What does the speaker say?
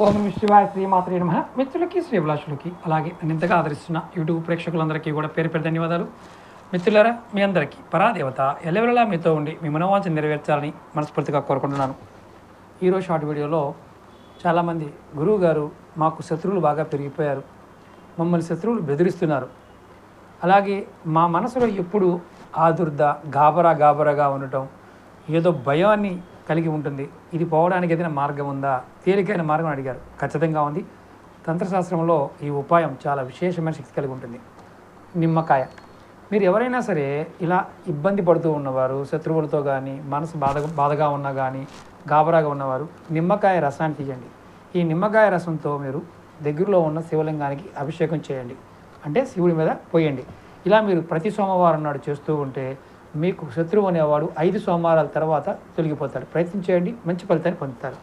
ఓం నమః శివాయ శ్రీమాత్రే నమః. మిత్రులకి శ్రీభిలాషులకి అలాగే నన్ను ఇంతగా ఆదరిస్తున్న యూట్యూబ్ ప్రేక్షకులందరికీ కూడా పేరు పేరు ధన్యవాదాలు. మిత్రులారా, మీ అందరికీ పరాదేవత ఎల్లవెల్లలా మీతో ఉండి మీ మనోవాంఛ నెరవేర్చాలని మనస్ఫూర్తిగా కోరుకుంటున్నాను. ఈరోజు షార్ట్ వీడియోలో చాలామంది గురువు గారు మాకు శత్రువులు బాగా పెరిగిపోయారు, మమ్మల్ని శత్రువులు బెదిరిస్తున్నారు, అలాగే మా మనసులో ఎప్పుడు ఆదుర్ద గాబరాగా ఉండటం, ఏదో భయాన్ని కలిగి ఉంటుంది, ఇది పోవడానికి ఏదైనా మార్గం ఉందా, తేలికైన మార్గం అడిగారు. ఖచ్చితంగా ఉంది. తంత్రశాస్త్రంలో ఈ ఉపాయం చాలా విశేషమైన శక్తి కలిగి ఉంటుంది. నిమ్మకాయ. మీరు ఎవరైనా సరే ఇలా ఇబ్బంది పడుతూ ఉన్నవారు, శత్రువులతో కానీ మనసు బాధగా ఉన్నా కానీ గాబరాగా ఉన్నవారు నిమ్మకాయ రసాన్ని తీయండి. ఈ నిమ్మకాయ రసంతో మీరు దగ్గరలో ఉన్న శివలింగానికి అభిషేకం చేయండి, అంటే శివుడి మీద పోయండి. ఇలా మీరు ప్రతి సోమవారం నాడు చేస్తూ ఉంటే మీకు శత్రువు అనేవాడు 5 సోమవారాల తర్వాత తొలగిపోతాడు. ప్రయత్నం చేయండి, మంచి ఫలితాన్ని పొందుతారు.